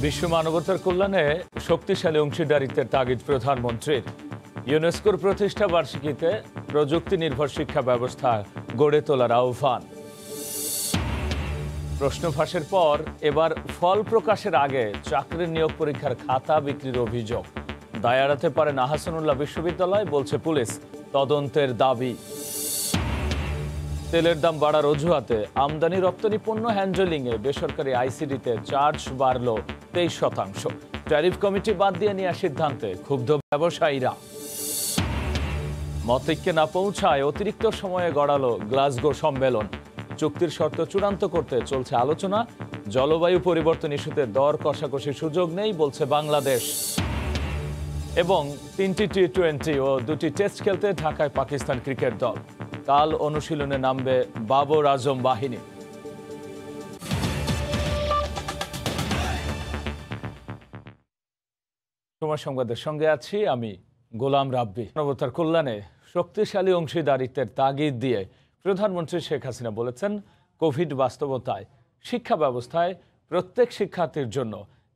বিশ্ব মানবতার কল্যাণে শক্তিশালী অংশীদারিত্বের তাগিদ প্রধানমন্ত্রীর। ইউনেস্কোর প্রতিষ্ঠা বার্ষিকীতে প্রযুক্তি নির্ভর শিক্ষা ব্যবস্থা গড়ে তোলার আহ্বান। প্রশ্ন ফাঁসের পর এবার ফল প্রকাশের আগে চাকরির নিয়োগ পরীক্ষার খাতা বিক্রির অভিযোগ দায় এড়াতে পারেন আহসানুল্লাহ বিশ্ববিদ্যালয়, বলছে পুলিশ। তদন্তের দাবি। তেলের দাম বাড়ার অজুহাতে আমদানি রপ্তানি পণ্য হ্যান্ডেলিংয়ে বেসরকারি আইসিডিতে চার্জ বাড়ল 23%। ট্যারিফ কমিটি বাদ দিয়ে নেওয়ার সিদ্ধান্তে ক্ষুব্ধ ব্যবসায়ীরা। মতৈক্যে না পৌঁছায় অতিরিক্ত সময়ে গড়ালো গ্লাসগো সম্মেলন। চুক্তির শর্ত চূড়ান্ত করতে চলছে আলোচনা। জলবায়ু পরিবর্তন ইস্যুতে দর কষাকষির সুযোগ নেই, বলছে বাংলাদেশ। এবং 3টি টি-20 ও 2টি টেস্ট খেলতে ঢাকায় পাকিস্তান ক্রিকেট দল। কাল অনুশীলনে নামবে বাবর আজম বাহিনী। সময় সংবাদের সঙ্গে আছি আমি গোলাম রাব্বি। মানবতার কল্যাণে শক্তিশালী অংশীদারিত্বের তাগিদ দিয়ে প্রধানমন্ত্রী শেখ হাসিনা বলেছেন, কোভিড বাস্তবতায় শিক্ষা ব্যবস্থায় প্রত্যেক শিক্ষার্থীর জন্য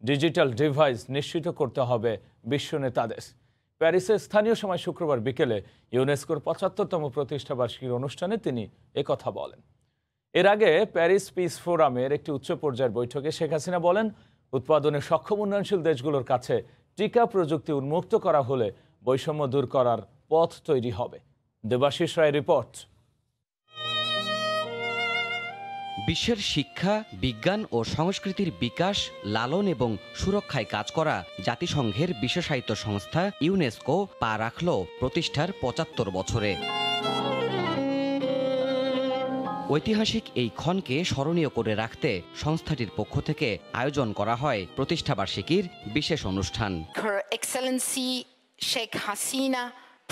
ডিজিটাল ডিভাইস নিশ্চিত করতে হবে বিশ্ব নেতাদের। প্যারিসে স্থানীয় সময় শুক্রবার বিকেলে ইউনেস্কোর 75তম প্রতিষ্ঠা বার্ষিকীর অনুষ্ঠানে তিনি একথা বলেন। এর আগে প্যারিস পিস ফোরামের একটি উচ্চ পর্যায়ের বৈঠকে শেখ হাসিনা বলেন, উৎপাদনে সক্ষম উন্নয়নশীল দেশগুলোর কাছে টিকা প্রযুক্তি উন্মুক্ত করা হলে বৈষম্য দূর করার পথ তৈরি হবে। দেবাশিস রায় রিপোর্ট। বিশ্বের শিক্ষা, বিজ্ঞান ও সংস্কৃতির বিকাশ, লালন এবং সুরক্ষায় কাজ করা জাতিসংঘের বিশেষায়িত সংস্থা ইউনেস্কো পা রাখল প্রতিষ্ঠার ৭৫ বছরে। ঐতিহাসিক এই ক্ষণকে স্মরণীয় করে রাখতে সংস্থাটির পক্ষ থেকে আয়োজন করা হয় প্রতিষ্ঠাবার্ষিকীর বিশেষ অনুষ্ঠান। Her Excellency Sheikh Hasina,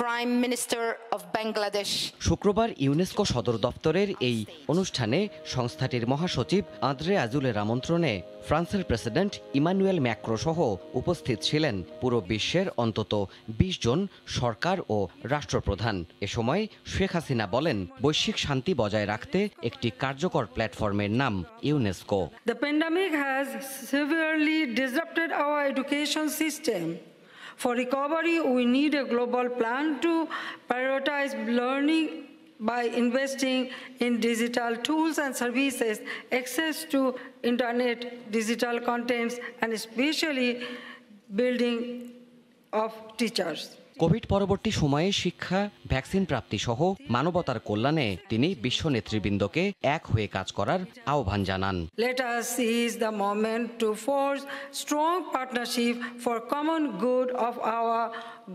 Prime Minister of Bangladesh। শুক্রবার ইউনেস্কো সদর দপ্তরের এই অনুষ্ঠানে সংস্থাটির মহাসচিব আঁদ্রে আজুলের আমন্ত্রণে ফ্রান্সের প্রেসিডেন্ট ইমানুয়েল ম্যাক্রো সহ উপস্থিত ছিলেন পুরো বিশ্বের অন্তত ২০ জন সরকার ও রাষ্ট্রপ্রধান। এ সময় শেখ হাসিনা বলেন, বৈশ্বিক শান্তি বজায় রাখতে একটি কার্যকর প্ল্যাটফর্মের নাম UNESCO. The pandemic has severely disrupted our education system. For recovery, we need a global plan to prioritize learning by investing in digital tools and services, access to internet, digital contents, and especially building of teachers. Covid পরবর্তী সময়ে শিক্ষা, vaccine প্রাপ্তি সহ মানবতার কল্যাণে তিনি বিশ্ব নেতৃবৃন্দকে এক হয়ে কাজ করার আহ্বান জানান। Let us seize the moment to forge strong partnership for common good of our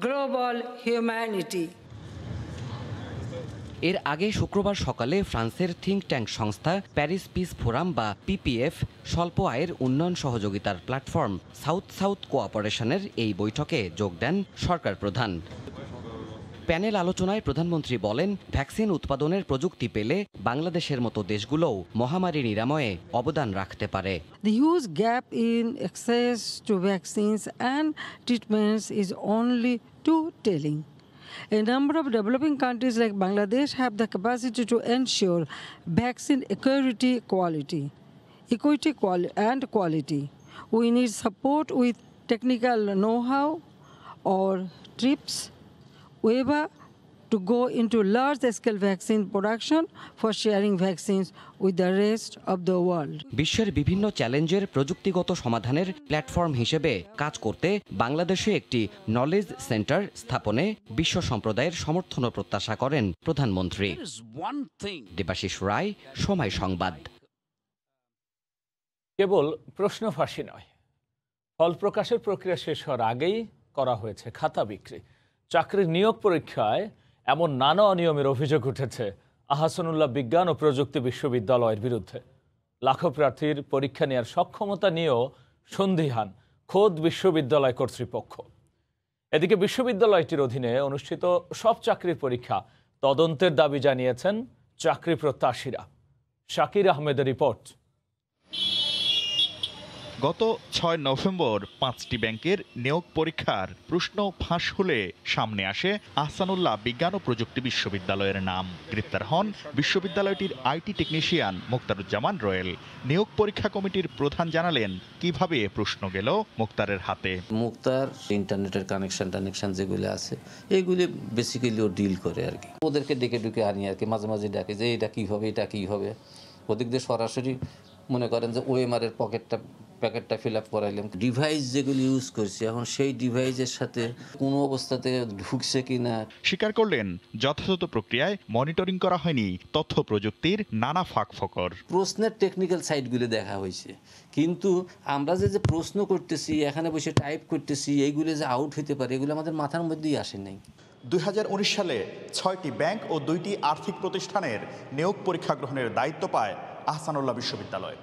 global humanity. এর আগে শুক্রবার সকালে ফ্রান্সের থিঙ্ক ট্যাঙ্ক সংস্থা প্যারিস পিস ফোরাম বা পিপিএফ স্বল্প আয়ের উন্নয়ন সহযোগিতার প্ল্যাটফর্ম সাউথ সাউথ কোঅপারেশনের এই বৈঠকে যোগ দেন সরকার প্রধান। প্যানেল আলোচনায় প্রধানমন্ত্রী বলেন, ভ্যাকসিন উৎপাদনের প্রযুক্তি পেলে বাংলাদেশের মতো দেশগুলোও মহামারী নিরাময়ে অবদান রাখতে পারে। The huge gap in access to vaccines and treatments is only too telling. A number of developing countries like Bangladesh have the capacity to ensure vaccine quality. We need support with technical know-how or TRIPS waiver to go into large-scale vaccine production for sharing vaccines with the rest of the world. বিশ্বের বিভিন্ন চ্যালেঞ্জের প্রযুক্তিগত সমাধানের platform হিসেবে কাজ করতে বাংলাদেশে একটি নলেজ সেন্টার স্থাপনে বিশ্ব সম্প্রদায়ের সমর্থন প্রত্যাশা করেন প্রধানমন্ত্রী। দেবাশিস রায়, সময় সংবাদ। কেবল প্রশ্ন ফাঁসি নয়, ফল প্রকাশের প্রক্রিয়া শেষ হওয়ার আগেই করা হয়েছে খাতা বিক্রি। চাকরির নিয়োগ পরীক্ষায় এমন নানা অনিয়মের অভিযোগ উঠেছে আহসানুল্লাহ বিজ্ঞান ও প্রযুক্তি বিশ্ববিদ্যালয়ের বিরুদ্ধে। লাখো প্রার্থীর পরীক্ষা নেওয়ার সক্ষমতা নিয়েও সন্দিহান খোদ বিশ্ববিদ্যালয় কর্তৃপক্ষ। এদিকে বিশ্ববিদ্যালয়টির অধীনে অনুষ্ঠিত সব চাকরির পরীক্ষা তদন্তের দাবি জানিয়েছেন চাকরি প্রত্যাশীরা। শাকির আহমেদের রিপোর্ট। গত ৬ নভেম্বর ৫টি ব্যাংকের নিয়োগ পরীক্ষার প্রশ্ন ফাঁস হলে সামনে আসে আহসানুল্লাহ বিজ্ঞান ও প্রযুক্তি বিশ্ববিদ্যালয়ের নাম। গ্রেপ্তার হন বিশ্ববিদ্যালয়টির আইটি টেকনিশিয়ান মুক্তারুজ্জামান রয়েল। নিয়োগ পরীক্ষা কমিটির প্রধান জানালেন কিভাবে প্রশ্ন গেল মুক্তারের হাতে। মুক্তার ইন্টারনেটের কানেকশন যেগুলো আছে এইগুলি বেসিক্যালি ও ডিল করে আর কি। ওদেরকে ডেকে ডুকে আনি আর কি, মাঝে মাঝে ডাকে যে এটা কী হবে এটা কী হবে। ওদিক দিয়ে সরাসরি মনে করেন যে ওএমআর এর প্যাকেটটা ফিল আপ করাইলাম। ডিভাইস যেগুলি ইউজ করছি এখন সেই ডিভাইসের সাথে কোনো অবস্থাতে ঢুকছে কিনা স্বীকার করলেন যথাযথ প্রক্রিয়ায় মনিটরিং করা হয়নি তথ্য প্রযুক্তির নানা ফাঁকফোকর। প্রশ্নের টেকনিক্যাল সাইডগুলো দেখা হয়েছে, কিন্তু আমরা যে প্রশ্ন করতেছি এখানে বসে টাইপ করতেছি এইগুলো যে আউট হইতে পারে এগুলো আমাদের মাথার মধ্যেই আসে নাই। ২০১৯ সালে ৬টি ব্যাংক ও ২টি আর্থিক প্রতিষ্ঠানের নিয়োগ পরীক্ষা গ্রহণের দায়িত্ব পায় আহসানুল্লাহ বিশ্ববিদ্যালয়।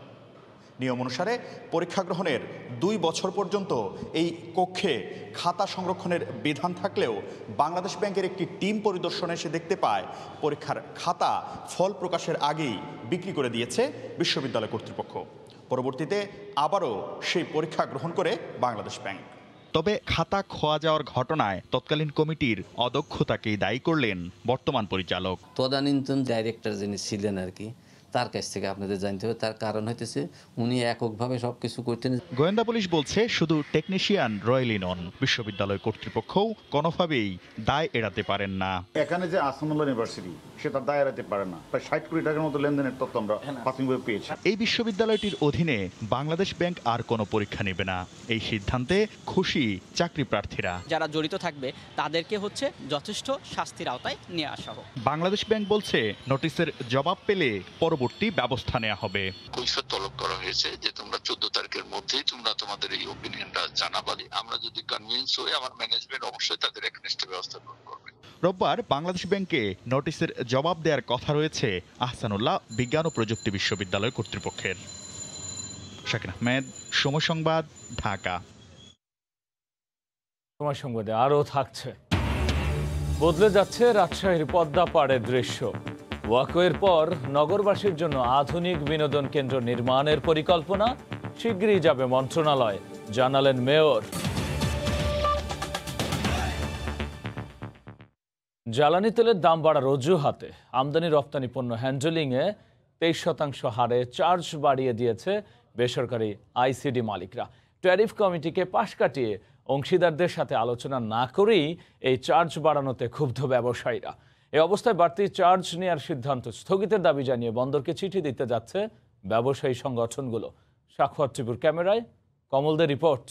নিয়ম অনুসারে পরীক্ষা গ্রহণের ২ বছর পর্যন্ত এই কক্ষে খাতা সংরক্ষণের বিধান থাকলেও বাংলাদেশ ব্যাংকের একটি টিম পরিদর্শনে এসে দেখতে পায় পরীক্ষার খাতা ফল প্রকাশের আগেই বিক্রি করে দিয়েছে বিশ্ববিদ্যালয় কর্তৃপক্ষ। পরবর্তীতে আবারও সেই পরীক্ষা গ্রহণ করে বাংলাদেশ ব্যাংক। তবে খাতা খোয়া যাওয়ার ঘটনায় তৎকালীন কমিটির অদক্ষতাকেই দায়ী করলেন বর্তমান পরিচালক। তদানীন্তন ডাইরেক্টর যিনি ছিলেন আর কি, তার কাছ থেকে আপনাদের জানতে হবে। তার কারণ হইতেছে উনি এককভাবে সবকিছু করতেন। গোয়েন্দা পুলিশ বলছে শুধু টেকনিশিয়ান রয়েলই নন, বিশ্ববিদ্যালয় কর্তৃপক্ষও কোনোভাবেই দায় এড়াতে পারেন না। এখানে যে আহসানুল্লাহ ইউনিভার্সিটি সেটা দায় এড়াতে পারে না। প্রায় ৬০ কোটি টাকার মতো লেনদেনের তথ্য আমরা প্রাথমিকভাবে পেয়েছি। এই বিশ্ববিদ্যালয়টির অধীনে বাংলাদেশ ব্যাংক আর কোনো পরীক্ষা নেবে না। এই সিদ্ধান্তে খুশি চাকরি প্রার্থীরা। যারা জড়িত থাকবে তাদেরকে যথেষ্ট শাস্তির আওতায় নিয়ে আসা হোক। বাংলাদেশ ব্যাংক বলছে নোটিশের জবাব পেলে পরবর্তী ব্যবস্থা নেওয়া হবে। কৈফিয়ত তলব করা হয়েছে যে তোমরা 14 তারিখের মধ্যেই তোমরা তোমাদের এই ওপিনিয়নটা জানাবালি। আমরা যদি কনভিন্স হই আমার ম্যানেজমেন্ট অবশ্যই তাদের একনিষ্ঠ ব্যবস্থা গ্রহণ করবে। রোববার বাংলাদেশ ব্যাংকে নোটিশের জবাব দেওয়ার কথা রয়েছে আহসানুল্লাহ বিজ্ঞান ও প্রযুক্তি বিশ্ববিদ্যালয় কর্তৃপক্ষের। শাকির আহমেদ, সময় সংবাদ, ঢাকা। সময় সংবাদে আরও থাকছে, বদলে যাচ্ছে রাজশাহীর পদ্মা পাড়ের দৃশ্য। ওয়াকওয়ের পর নগরবাসীর জন্য আধুনিক বিনোদন কেন্দ্র নির্মাণের পরিকল্পনা শিগগিরই যাবে মন্ত্রণালয়, জানালেন মেয়র। জ্বালানি তেলের দাম বাড়ার অজুহাতে আমদানি রপ্তানি পণ্য হ্যান্ডেলিংয়ে 23% হারে চার্জ বাড়িয়ে দিয়েছে বেসরকারি আইসিডি মালিকরা। ট্যারিফ কমিটিকে পাশ কাটিয়ে অংশীদারদের সাথে আলোচনা না করেই এই চার্জ বাড়ানোতে ক্ষুব্ধ ব্যবসায়ীরা। এই অবস্থায় বাড়তি চার্জ নেওয়ার সিদ্ধান্ত স্থগিতের দাবি জানিয়ে বন্দরকে চিঠি দিতে যাচ্ছে ব্যবসায়ী সংগঠনগুলো। সাক্ষাৎ ত্রিপুর ক্যামেরায় কমলদের রিপোর্ট।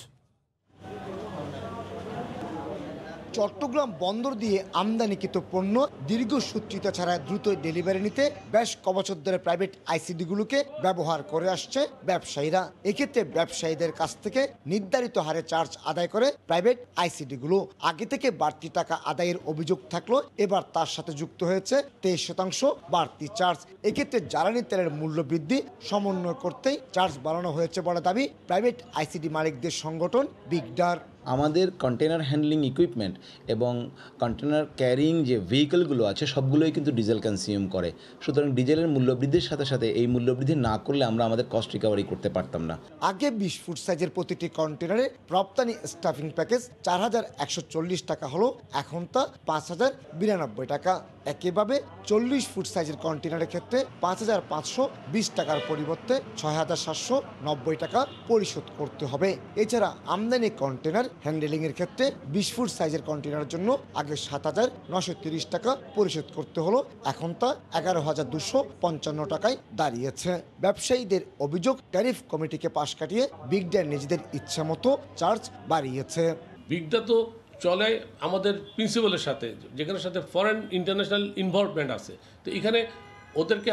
চট্টগ্রাম বন্দর দিয়ে আমদানিকৃত পণ্য দীর্ঘসূত্রিতা ছাড়া দ্রুত ডেলিভারি নিতে বেশ কবছর ধরে প্রাইভেট আইসিডিগুলোকে ব্যবহার করে আসছে ব্যবসায়ীরা। এক্ষেত্রে ব্যবসায়ীদের কাছ থেকে নির্ধারিত হারে চার্জ আদায় করে প্রাইভেট আইসিডিগুলো। আগে থেকে বাড়তি টাকা আদায়ের অভিযোগ থাকলো, এবার তার সাথে যুক্ত হয়েছে 23% বাড়তি চার্জ। এক্ষেত্রে জ্বালানি তেলের মূল্য বৃদ্ধি সমন্বয় করতেই চার্জ বাড়ানো হয়েছে বলে দাবি প্রাইভেট আইসিডি মালিকদের সংগঠন বিগডার। আমাদের কন্টেনার হ্যান্ডলিং ইকুইপমেন্ট এবং কন্টেনার ক্যারিং যে ভেহিকলগুলো আছে সবগুলোই কিন্তু ডিজেল কনজিউম করে। সুতরাং ডিজেলের মূল্যবৃদ্ধির সাথে সাথে এই মূল্যবৃদ্ধি না করলে আমরা আমাদের কস্ট রিকভারি করতে পারতাম না। আগে 20 ফুট সাইজের প্রতিটি কন্টেনারে রপ্তানি স্টাফিং প্যাকেজ 4140 টাকা হলো, এখন তা 5092 টাকা। একইভাবে 40 ফুট সাইজের কন্টেনারের ক্ষেত্রে 5520 টাকার পরিবর্তে 6790 টাকা পরিশোধ করতে হবে। এছাড়া আমদানি কন্টেনার হ্যান্ডেলিং এর ক্ষেত্রে 20 ফুট সাইজের কন্টেনারের জন্য আগে 7930 টাকা পরিশোধ করতে হলো, এখন তা 11255 টাকায় দাঁড়িয়েছে। ব্যবসায়ীদের অভিযোগ ট্যারিফ কমিটিকে পাশ কাটিয়ে বিগডা নিজেদের ইচ্ছা মতো চার্জ বাড়িয়েছে। বিগডা তো চলে আমাদের প্রিন্সিপালের সাথে, যেখানে সাথে ফরেন ইন্টারন্যাশনাল ইনভলভমেন্ট আছে। তো এখানে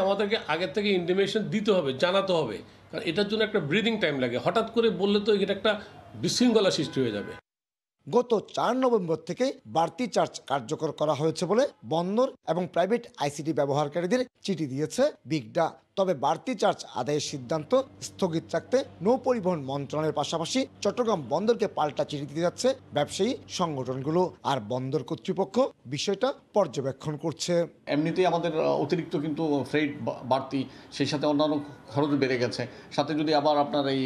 আমাদেরকে আগের থেকে ইন্টিমেশন দিতে হবে, জানাতে হবে, কারণ এটার জন্য একটা ব্রিদিং টাইম লাগে। হঠাৎ করে বললে তো এটা একটা বিশৃঙ্খলা সৃষ্টি হয়ে যাবে। গত 4 নভেম্বর থেকে বাড়তি চার্জ কার্যকর করা হয়েছে বলে বন্দর এবং প্রাইভেট আইসিডি ব্যবহারকারীদের চিঠি দিয়েছে বিগডা। তবে বাড়তি চার্জ আদায়ের সিদ্ধান্ত স্থগিত রাখতে নৌ পরিবহন মন্ত্রণালয়ের পাশাপাশি চট্টগ্রাম বন্দরকে পাল্টা চিঠি দিতে যাচ্ছে ব্যবসায়ী সংগঠনগুলো। আর বন্দর কর্তৃপক্ষ বিষয়টা পর্যবেক্ষণ করছে। এমনিতেই আমাদের অতিরিক্ত কিন্তু ফ্রেট বাড়তি, সেই সাথে অন্যান্য খরচ বেড়ে গেছে, সাথে যদি আবার আপনার এই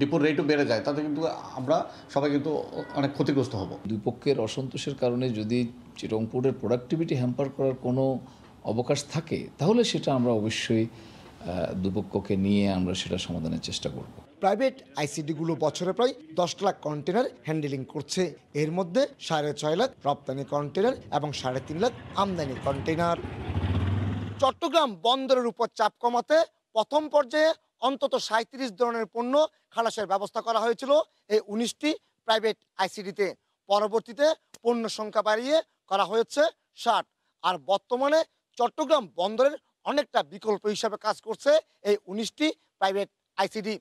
ডিপোর রেটও বেড়ে যায়, তাতে কিন্তু আমরা সবাই কিন্তু অনেক ক্ষতিগ্রস্ত হব। দুই পক্ষের অসন্তোষের কারণে যদি চিটং পোর্টের প্রোডাক্টিভিটি হ্যাম্পার করার কোনো অবকাশ থাকে, তাহলে সেটা আমরা অবশ্যই দুপক্ষকে নিয়ে আমরা সেটা সমাধানের চেষ্টা করব। প্রাইভেট আইসিডিগুলো বছরে প্রায় 10 লাখ কন্টেনার হ্যান্ডেলিং করছে। এর মধ্যে 6.5 লাখ রপ্তানি কন্টেনার এবং 3.5 লাখ আমদানি কন্টেনার। চট্টগ্রাম বন্দরের উপর চাপ কমাতে প্রথম পর্যায়ে অন্তত 37 ধরনের পণ্য খালাসের ব্যবস্থা করা হয়েছিল এই 19টি প্রাইভেট আইসিডিতে। পরবর্তীতে পণ্য সংখ্যা বাড়িয়ে করা হয়েছে 60। আর বর্তমানে চট্টগ্রাম বন্দরের অনেকটা বিকল্প হিসাবে কাজ করছে এই 19টি প্রাইভেট আইসিডি।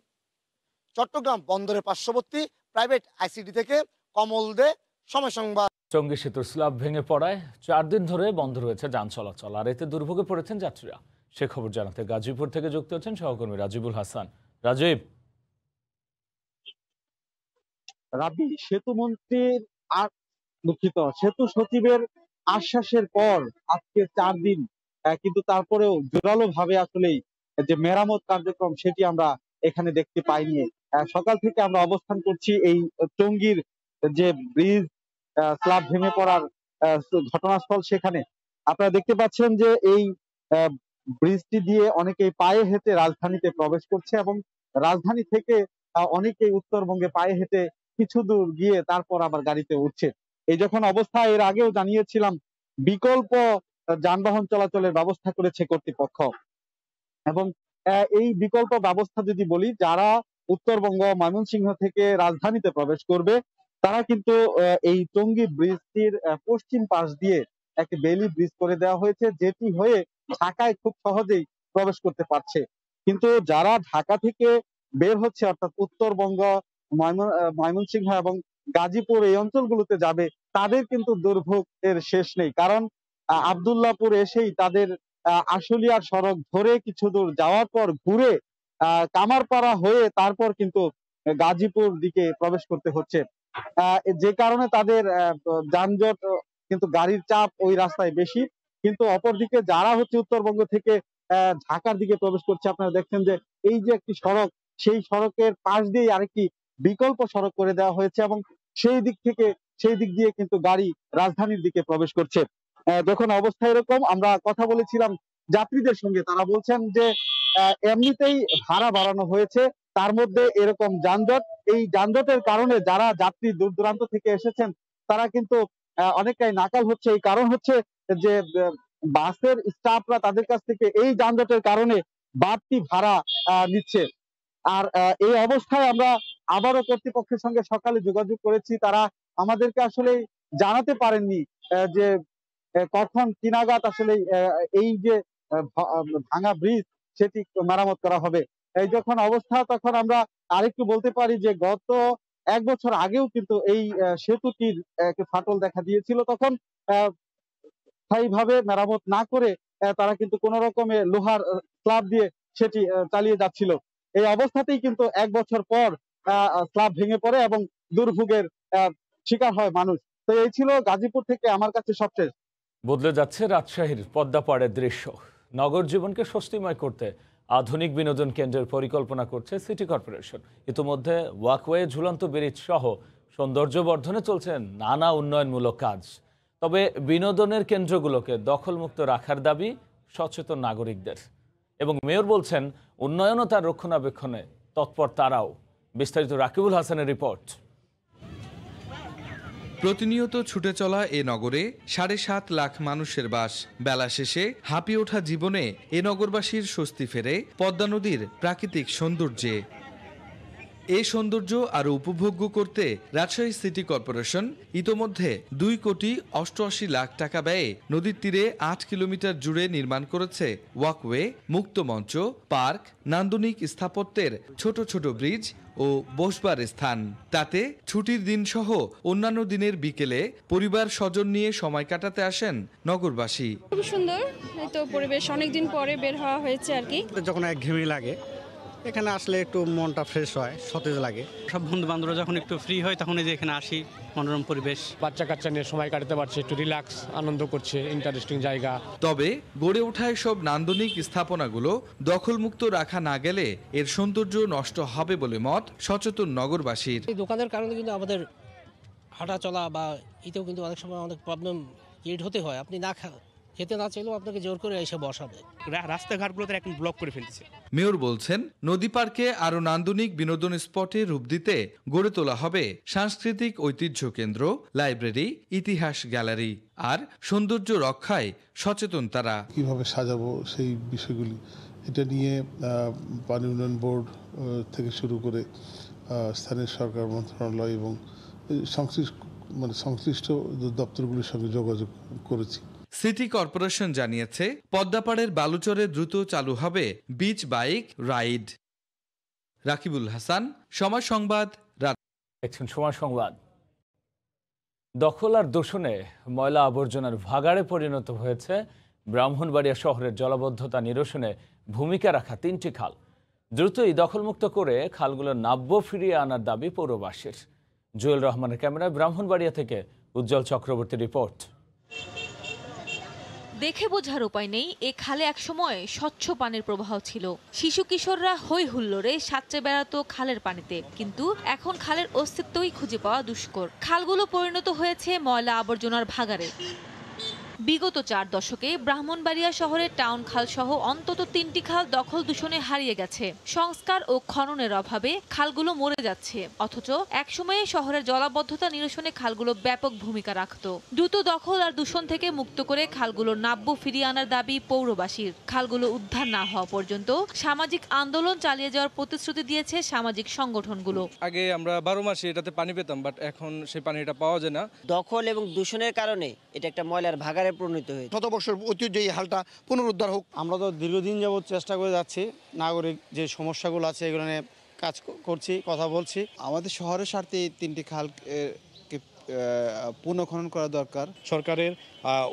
চট্টগ্রাম বন্দরের পার্শ্ববর্তী প্রাইভেট আইসিডি থেকে কমল দে, সময় সংবাদ। টঙ্গী সেতুর স্ল্যাব ভেঙে পড়ায় 4 দিন ধরে বন্ধ রয়েছে যান চলাচল, আর এতে দুর্ভোগে পড়েছেন যাত্রীরা। সে খবর জানাতে গাজীপুর থেকে যুক্ত হচ্ছেন সহকর্মী রাজিবুল হাসান। রাজীব। রাবি, সেতু মন্ত্রীর সেতু সচিবের আশ্বাসের পর আজকে 4 দিন, কিন্তু তারপরেও জোরালো ভাবে আসলেই যে মেরামত কার্যক্রম সেটি আমরা এখানে দেখতে পাইনি। সকাল থেকে আমরা অবস্থান করছি এই টঙ্গীর যে ব্রিজ স্ল্যাব ভেঙে পড়ার ঘটনাস্থল, সেখানে আপনারা দেখতে পাচ্ছেন যে এই ব্রিজটি দিয়ে অনেকেই পায়ে হেঁটে রাজধানীতে প্রবেশ করছে এবং রাজধানী থেকে অনেকেই উত্তরবঙ্গে পায়ে হেঁটে কিছু দূর গিয়ে তারপর আবার গাড়িতে উঠছে। এই যখন অবস্থা, এর আগেও জানিয়েছিলাম, বিকল্প যানবাহন চলাচলের ব্যবস্থা করেছে কর্তৃপক্ষ। এবং এই বিকল্প ব্যবস্থা যদি বলি, যারা উত্তরবঙ্গ ময়মনসিংহ থেকে রাজধানীতে প্রবেশ করবে তারা কিন্তু এই টঙ্গী ব্রিজটির পশ্চিম পাশ দিয়ে একটি বেইলি ব্রিজ করে দেওয়া হয়েছে, যেটি হয়ে ঢাকায় খুব সহজেই প্রবেশ করতে পারছে। কিন্তু যারা ঢাকা থেকে বের হচ্ছে, অর্থাৎ উত্তরবঙ্গ, ময়মনসিংহ এবং গাজীপুর এই অঞ্চলগুলোতে যাবে, তাদের কিন্তু দুর্ভোগের শেষ নেই। কারণ আব্দুল্লাহপুর এসেই তাদের আশুলিয়ার সড়ক ধরে কিছু দূর যাওয়ার পর ঘুরে কামারপাড়া হয়ে তারপর কিন্তু গাজীপুর দিকে প্রবেশ করতে হচ্ছে, যে কারণে তাদের যানজট, কিন্তু গাড়ির চাপ ওই রাস্তায় বেশি। কিন্তু অপরদিকে যারা হচ্ছে উত্তরবঙ্গ থেকে ঢাকার দিকে প্রবেশ করছে, আপনারা দেখছেন যে এই যে একটি সড়ক, সেই সড়কের পাশ দিয়ে আরেকটি বিকল্প সড়ক করে দেওয়া হয়েছে এবং সেই দিক দিয়ে কিন্তু গাড়ি রাজধানীর দিকে প্রবেশ করছে। যখন অবস্থা এরকম, আমরা কথা বলেছিলাম যাত্রীদের সঙ্গে, তারা বলছেন যে এমনিতেই ভাড়া বাড়ানো হয়েছে, তার মধ্যে এরকম যানজট, এই যানজটের কারণে যারা যাত্রী দূর দূরান্ত থেকে এসেছেন তারা কিন্তু অনেকটাই নাকাল হচ্ছে। এই কারণ হচ্ছে যে বাসের স্টাফরা তাদের কাছ থেকে এই যানজটের কারণে বাড়তি ভাড়া নিচ্ছে। আর এই অবস্থায় আমরা আবারও কর্তৃপক্ষের সঙ্গে সকালে যোগাযোগ করেছি, তারা আমাদেরকে আসলে জানাতে পারেননি যে কখন কি নাগাদ আসলে এই যে ভাঙা ব্রিজ সেটি মেরামত করা হবে। এই যখন অবস্থা, তখন আমরা আরেকটু বলতে পারি যে গত 1 বছর আগেও কিন্তু এই সেতুটির ফাটল দেখা দিয়েছিল, তখন স্থায়ীভাবে মেরামত না করে তারা কিন্তু কোন রকমে লোহার স্ল্যাব দিয়ে সেটি চালিয়ে যাচ্ছিল। এই অবস্থাতেই কিন্তু 1 বছর পর স্ল্যাব ভেঙে পড়ে এবং দুর্ভোগের শিকার হয় মানুষ। তো এই ছিল গাজীপুর থেকে আমার কাছে সবশেষ। বদলে যাচ্ছে রাজশাহীর পদ্মাপাড়ের দৃশ্য। নগর জীবনকে স্বস্তিময় করতে আধুনিক বিনোদন কেন্দ্রের পরিকল্পনা করছে সিটি কর্পোরেশন। ইতিমধ্যে ওয়াকওয়ে, ঝুলন্ত ব্রিজ সহ সৌন্দর্য বর্ধনে চলছে নানা উন্নয়নমূলক কাজ। তবে বিনোদনের কেন্দ্রগুলোকে দখলমুক্ত রাখার দাবি সচেতন নাগরিকদের, এবং মেয়র বলছেন উন্নয়ন ও তার রক্ষণাবেক্ষণে তৎপর তারাও। বিস্তারিত রাকিবুল হাসানের রিপোর্ট। প্রতিনিয়ত ছুটে চলা এ নগরে 7.5 লাখ মানুষের বাস। বেলা শেষে হাঁপিয়ে ওঠা জীবনে এ নগরবাসীর স্বস্তি ফেরে পদ্মা নদীর প্রাকৃতিক সৌন্দর্যে। এই সৌন্দর্য আরও উপভোগ্য করতে রাজশাহী সিটি কর্পোরেশন ইতোমধ্যে 2,88,00,000 টাকা ব্যয়ে নদীর তীরে 8 কিলোমিটার জুড়ে নির্মাণ করেছে ওয়াকওয়ে, মুক্ত মঞ্চ, পার্ক, নান্দনিক স্থাপত্যের ছোট ছোট ব্রিজ ও বসবার স্থান। তাতে ছুটির দিন সহ অন্যান্য দিনের বিকেলে পরিবার স্বজন নিয়ে সময় কাটাতে আসেন নগরবাসী। খুব সুন্দর, এই তো পরিবেশ, অনেকদিন পরে বের হওয়া হয়েছে আর কি। যখন একঘেয়েমি লাগে এখানে আসলে একটু মনটা ফ্রেশ হয়, সতেজ লাগে। সব বন্ধু বান্ধবরা যখন একটু ফ্রি হয় তখন এই যে এখানে আসি, মনোরম পরিবেশ, বাচ্চা কাচ্চা নিয়ে সময় কাটাতে পারছে, একটু রিল্যাক্স আনন্দ করছে, ইন্টারেস্টিং জায়গা। তবে গড়ে ওঠা সব নান্দনিক স্থাপনাগুলো দখলমুক্ত রাখা না গেলে এর সৌন্দর্য নষ্ট হবে বলে মত সচেতন নগরবাসীর। এই দোকানের কারণে কিন্তু আমাদের হাঁটা চলা বা এতেও কিন্তু অনেক সময় অনেক প্রবলেম ক্রিয়েট হতে হয়। আপনি না খেতে না চাইলেও আপনাকে জোর করে এসে বসাবে। রাস্তাঘাটগুলোতে এখন ব্লক করে ফেলতেছে। মেয়র বলছেন, নদী পার্কে আরো নান্দনিক বিনোদন স্পটে রূপ দিতে গড়ে তোলা হবে সাংস্কৃতিক ঐতিহ্য কেন্দ্র, লাইব্রেরি, ইতিহাস গ্যালারি। আর সৌন্দর্য রক্ষায় সচেতন তারা। কিভাবে সাজাবো সেই বিষয়গুলি, এটা নিয়ে পানি উন্নয়ন বোর্ড থেকে শুরু করে স্থানীয় সরকার মন্ত্রণালয় এবং সংশ্লিষ্ট দপ্তরগুলির সঙ্গে যোগাযোগ করেছি। সিটি কর্পোরেশন জানিয়েছে, পদ্মাপাড়ের বালুচরে দ্রুত চালু হবে beach bike ride. Rakibul Hasan, সময় সংবাদ। দেখছেন সময় সংবাদ। দখল আর দূষণে ময়লা আবর্জনার ভাগাড়ে পরিণত হয়েছে ব্রাহ্মণবাড়িয়া শহরের জলাবদ্ধতা নিরসনে ভূমিকা রাখা 3টি খাল। দ্রুতই দখলমুক্ত করে খালগুলোর নাব্য ফিরিয়ে আনার দাবি পৌরবাসীর। জুয়েল রহমানের ক্যামেরায় ব্রাহ্মণবাড়িয়া থেকে উজ্জ্বল চক্রবর্তী রিপোর্ট। দেখে বোঝার উপায় নেই, এ খালে একসময় স্বচ্ছ পানির প্রবাহ ছিল। শিশু কিশোররা হই হুল্লোড়ে সাঁতরে বেড়াতো খালের পানিতে, কিন্তু এখন খালের অস্তিত্বই খুঁজে পাওয়া দুষ্কর। খালগুলো পরিণত হয়েছে ময়লা আবর্জনার ভাগাড়ে। বিগত 4 দশকে ব্রাহ্মণবাড়িয়া শহরের টাউন খাল সহ অন্তত 3টি খাল দখল দূষণে হারিয়ে গেছে। সংস্কার ও খননের অভাবে খালগুলো মরে যাচ্ছে, অথচ একসময়ে শহরের জলাবদ্ধতা নিরসনে খালগুলো ব্যাপক ভূমিকা রাখত। দ্রুত দখল আর দূষণ থেকে মুক্ত করে খালগুলোর নাব্য ফিরিয়ে আনার দাবি পৌরবাসীর। খালগুলো উদ্ধার না হওয়া পর্যন্ত সামাজিক আন্দোলন চালিয়ে যাওয়ার প্রতিশ্রুতি দিয়েছে সামাজিক সংগঠনগুলো। আগে আমরা 12 মাসে এটাতে পানি পেতাম, বাট এখন সেই পানিটা পাওয়া যায় না। দখল এবং দূষণের কারণে এটা একটা ময়লার ভাগাড়ে পরিণত হয়েছে। শত বছর ঐতিহ্য এই হালটা পুনরুদ্ধার হোক। আমরা তো দীর্ঘদিন যাবৎ চেষ্টা করে যাচ্ছি, নাগরিক যে সমস্যাগুলো আছে এগুলো নিয়ে কাজ করছি, কথা বলছি। আমাদের শহরের স্বার্থে 3টি খাল পুনঃখনন করা দরকার। সরকারের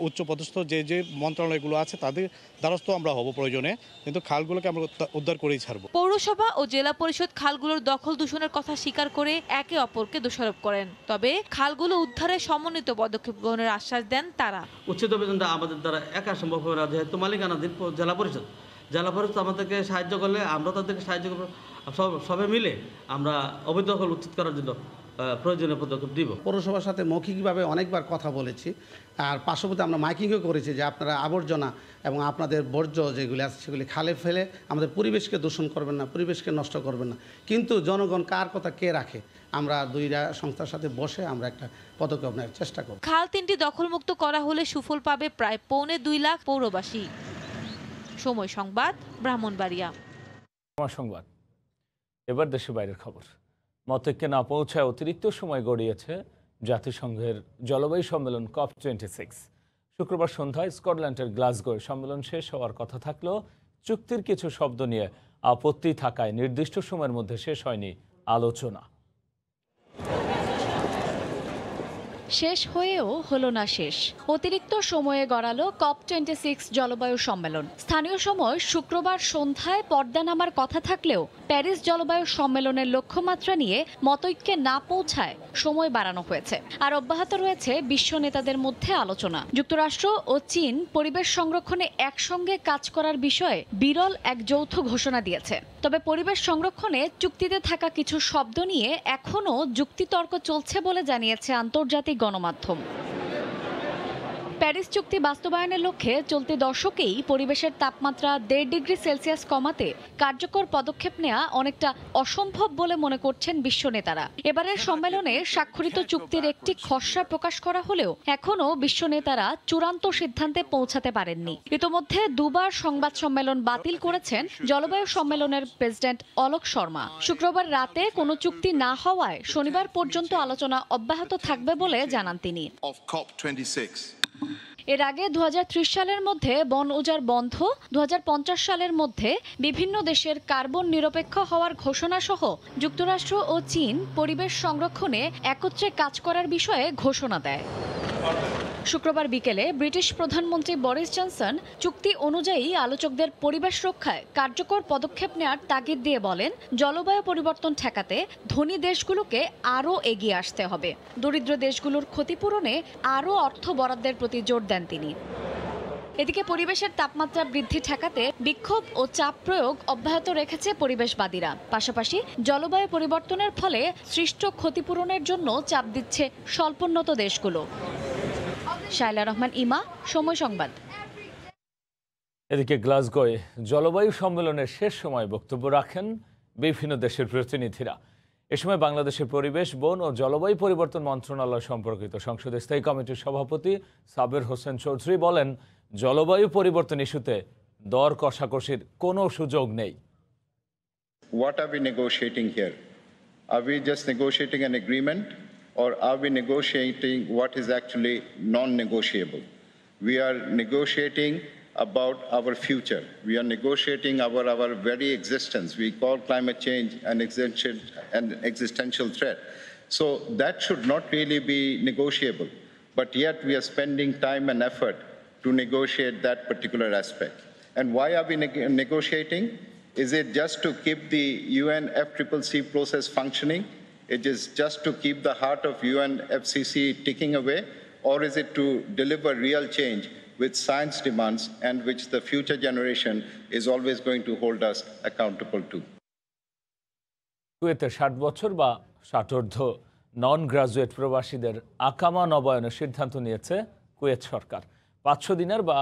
উচ্চপদস্থ যে মন্ত্রণালয়গুলো আছে তাদের দ্বারস্থ আমরা হব প্রয়োজনে, কিন্তু খালগুলোকে আমরা উদ্ধার করেই ছাড়বো। পৌরসভা ও জেলা পরিষদ খালগুলোর দখল দূষণের কথা স্বীকার করে একে অপরকে দোষারোপ করেন। তবে খালগুলো উদ্ধারে সমন্বিত পদক্ষেপ গ্রহণের আশ্বাস দেন তারা। উচ্ছেদ অভিযানটা আমাদের দ্বারা একা সম্ভব হবে না, যেহেতু মালিকানাধীন জেলা পরিষদ আমাদেরকে সাহায্য করলে আমরা তাদেরকে সাহায্য করবো। সবাই মিলে আমরা অবৈধ দখল উচ্ছেদ করার জন্য প্রয়োজনীয় পদক্ষেপ দিব। পৌরসভার সাথে মৌখিকভাবে অনেকবার কথা বলেছি, আর পার্শ্ববর্তী আমরা মাইকিংও করেছি যে আপনারা আবর্জনা এবং আপনাদের বর্জ্য যেগুলি আছে সেগুলি খালে ফেলে আমাদের পরিবেশকে দূষণ করবেন না, পরিবেশকে নষ্ট করবেন না। কিন্তু জনগণ কার কথা কে রাখে? আমরা 2টা সংস্থার সাথে বসে আমরা একটা পদক্ষেপ নেওয়ার চেষ্টা করব। খাল 3টি দখলমুক্ত করা হলে সুফল পাবে প্রায় 2.25 লাখ পৌরবাসী। সময় সংবাদ, ব্রাহ্মণবাড়িয়া। সংবাদ। এবার দেশের বাইরের খবর। মতৈক্যে না পৌঁছায় অতিরিক্ত সময় গড়িয়েছে জাতিসংঘের জলবায়ু সম্মেলন COP26। শুক্রবার সন্ধ্যায় স্কটল্যান্ডের গ্লাসগোয় সম্মেলন শেষ হওয়ার কথা থাকলেও চুক্তির কিছু শব্দ নিয়ে আপত্তি থাকায় নির্দিষ্ট সময়ের মধ্যে শেষ হয়নি আলোচনা। শেষ হয়েও হলো না শেষ। অতিরিক্ত সময়ে গড়ালো COP26 জলবায়ু সম্মেলন। স্থানীয় সময় শুক্রবার সন্ধ্যায় পর্দা নামার কথা থাকলেও প্যারিস জলবায়ু সম্মেলনের লক্ষ্যমাত্রা নিয়ে মতৈক্যে না পৌঁছায় সময় বাড়ানো হয়েছে। আর অব্যাহত রয়েছে বিশ্ব নেতাদের মধ্যে আলোচনা। যুক্তরাষ্ট্র ও চীন পরিবেশ সংরক্ষণে একসঙ্গে কাজ করার বিষয়ে বিরল এক যৌথ ঘোষণা দিয়েছে। তবে পরিবেশ সংরক্ষণে চুক্তিতে থাকা কিছু শব্দ নিয়ে এখনও যুক্তিতর্ক চলছে বলে জানিয়েছে আন্তর্জাতিক গণমাধ্যম। প্যারিস চুক্তি বাস্তবায়নের লক্ষ্যে চলতি দশকেই পরিবেশের তাপমাত্রা 1.5 ডিগ্রি সেলসিয়াস কমাতে কার্যকর পদক্ষেপ নেওয়া অনেকটা অসম্ভব বলে মনে করছেন বিশ্ব নেতারা। এবারের সম্মেলনে স্বাক্ষরিত চুক্তির একটি খসড়া প্রকাশ করা হলেও এখনও বিশ্ব নেতারা চূড়ান্ত সিদ্ধান্তে পৌঁছাতে পারেননি। ইতোমধ্যে দুবার সংবাদ সম্মেলন বাতিল করেছেন জলবায়ু সম্মেলনের প্রেসিডেন্ট অলোক শর্মা। শুক্রবার রাতে কোনো চুক্তি না হওয়ায় শনিবার পর্যন্ত আলোচনা অব্যাহত থাকবে বলে জানান তিনি। এর আগে 2030 সালের মধ্যে বন উজাড় বন্ধ, 2050 সালের মধ্যে বিভিন্ন দেশের কার্বন নিরপেক্ষ হওয়ার ঘোষণা সহ যুক্তরাষ্ট্র ও চীন পরিবেশ সংরক্ষণে একত্রে কাজ করার বিষয়ে ঘোষণা দেয়। শুক্রবার বিকেলে ব্রিটিশ প্রধানমন্ত্রী বরিস জনসন চুক্তি অনুযায়ী আলোচকদের পরিবেশ রক্ষায় কার্যকর পদক্ষেপ নেওয়ার তাগিদ দিয়ে বলেন, জলবায়ু পরিবর্তন ঠেকাতে ধনী দেশগুলোকে আরও এগিয়ে আসতে হবে। দরিদ্র দেশগুলোর ক্ষতিপূরণে আরও অর্থ বরাদ্দের প্রতি জোর দেন তিনি। এদিকে পরিবেশের তাপমাত্রা বৃদ্ধি ঠেকাতে বিক্ষোভ ও চাপ প্রয়োগ অব্যাহত রেখেছে পরিবেশবাদীরা। পাশাপাশি জলবায়ু পরিবর্তনের ফলে সৃষ্ট ক্ষতিপূরণের জন্য চাপ দিচ্ছে স্বল্পোন্নত দেশগুলো। শায়লা রহমান ইমা, সময় সংবাদ। এদিকে গ্লাসগোয় জলবায়ু সম্মেলনের শেষ সময় বক্তব্য রাখেন বিভিন্ন দেশের প্রতিনিধিরা। এ সময় বাংলাদেশের পরিবেশ, বন ও জলবায়ু পরিবর্তন মন্ত্রণালয় সম্পর্কিত সংসদের স্থায়ী কমিটির সভাপতি সাবের হোসেন চৌধুরী বলেন, জলবায়ু পরিবর্তন ইস্যুতে দর কষাকষির কোনো সুযোগ নেই। What are we negotiating here? Are we just negotiating an agreement, or are we negotiating what is actually non-negotiable? We are negotiating about our future. We are negotiating our very existence. We call climate change an existential threat. So that should not really be negotiable. But yet we are spending time and effort to negotiate that particular aspect. And why are we negotiating? Is it just to keep the UNFCCC process functioning? It is just to keep the heart of UNFCCC ticking away? Or is it to deliver real change which science demands and which the future generation is always going to hold us accountable to? কুয়েতে 60 বছর বা 60ঊর্ধ্ব নন graduate প্রবাসীদের আকামা নবায়নের সিদ্ধান্ত নিয়েছে Kuwait সরকার। 500 দিনের বা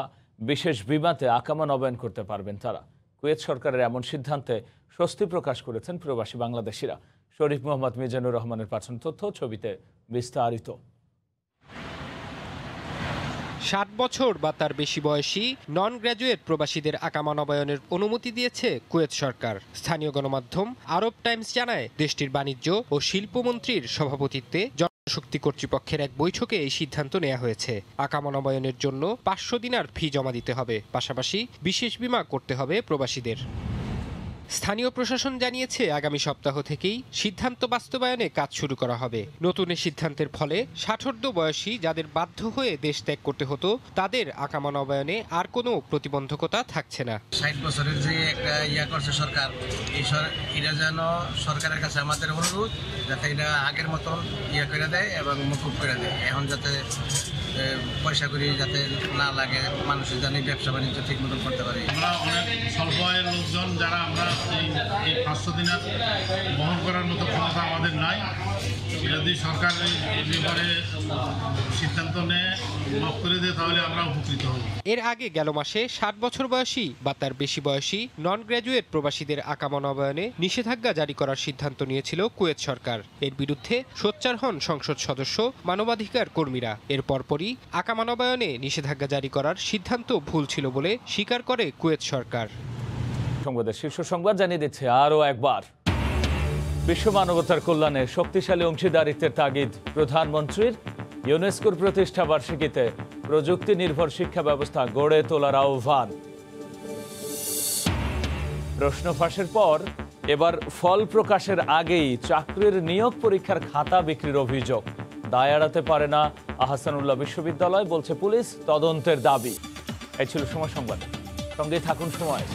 বিশেষ বিমাতে আকামা নবায়ন করতে পারবেন তারা। কুয়েত সরকারের এমন সিদ্ধান্তে স্বস্তি প্রকাশ করেছেন প্রবাসী বাংলাদেশিরা। শরীফ মোহাম্মদ মিজানুর রহমানের পাঠানো তথ্য, ছবিতে বিস্তারিত। 60 বছর বা তার বেশি বয়সী নন গ্র্যাজুয়েট প্রবাসীদের আকামা নবায়নের অনুমতি দিয়েছে কুয়েত সরকার। স্থানীয় গণমাধ্যম আরব টাইমস জানায়, দেশটির বাণিজ্য ও শিল্পমন্ত্রীর সভাপতিত্বে জনশক্তি কর্তৃপক্ষের এক বৈঠকে এই সিদ্ধান্ত নেওয়া হয়েছে। আকামা নবায়নের জন্য 500 দিনার ফি জমা দিতে হবে, পাশাপাশি বিশেষ বীমা করতে হবে প্রবাসীদের। স্থানীয় প্রশাসন জানিয়েছে, আগামী সপ্তাহ থেকেই সিদ্ধান্ত বাস্তবায়নে কাজ শুরু করা হবে। নতুন এই সিদ্ধান্তের ফলে 60ঊর্ধ্ব বয়সী যাদের বাধ্য হয়ে দেশ ত্যাগ করতে হতো, তাদের আকামা নবায়নে আর কোনো প্রতিবন্ধকতা থাকছে না। 60 বছরের যে একটা করছে সরকার, এটা যেন সরকারের কাছে আমাদের অনুরোধ যাতে এটা আগের মতন করে দেয় এবং মুকুব করে দেয়। এখন যাতে পয়সা করি যাতে না লাগে, মানুষের জানি ব্যবসা বাণিজ্য ঠিক মতন করতে পারে। আমরা অনেক স্বল্প আয়ের লোকজন যারা আমরা এই 500 দিনের বহন করার মতো ক্ষমতা আমাদের নাই। যদি সরকার এই ব্যাপারে সিদ্ধান্ত নেয়, মাফ করে দেয়, তাহলে আমরা উপকৃত হব। এর আগে গেল মাসে 60 বছর বয়সী বা তার বেশি বয়সী নন গ্র্যাজুয়েট প্রবাসীদের আকামা নবায়নে নিষেধাজ্ঞা জারি করার সিদ্ধান্ত নিয়েছিল কুয়েত সরকার। এর বিরুদ্ধে সোচ্চার হন সংসদ সদস্য, মানবাধিকার কর্মীরা। এর পরপরই আকামা নবায়নে নিষেধাজ্ঞা জারি করার সিদ্ধান্ত ভুল ছিল বলে স্বীকার করে কুয়েত সরকার। সংবাদের শীর্ষ সংবাদ জানিয়ে দিচ্ছে আরও একবার, বিশ্ব মানবতার কল্যাণে শক্তিশালী অংশীদারিত্বের তাগিদ প্রধানমন্ত্রীর। ইউনেস্কোর প্রতিষ্ঠা বার্ষিকীতে প্রযুক্তি নির্ভর শিক্ষা ব্যবস্থা গড়ে তোলার আহ্বান। প্রশ্ন ফাঁসের পর এবার ফল প্রকাশের আগেই চাকরির নিয়োগ পরীক্ষার খাতা বিক্রির অভিযোগ। দায় এড়াতে পারে না আহসানুল্লাহ বিশ্ববিদ্যালয়, বলছে পুলিশ। তদন্তের দাবি। এই ছিল সময় সংবাদ, সঙ্গেই থাকুন সময়।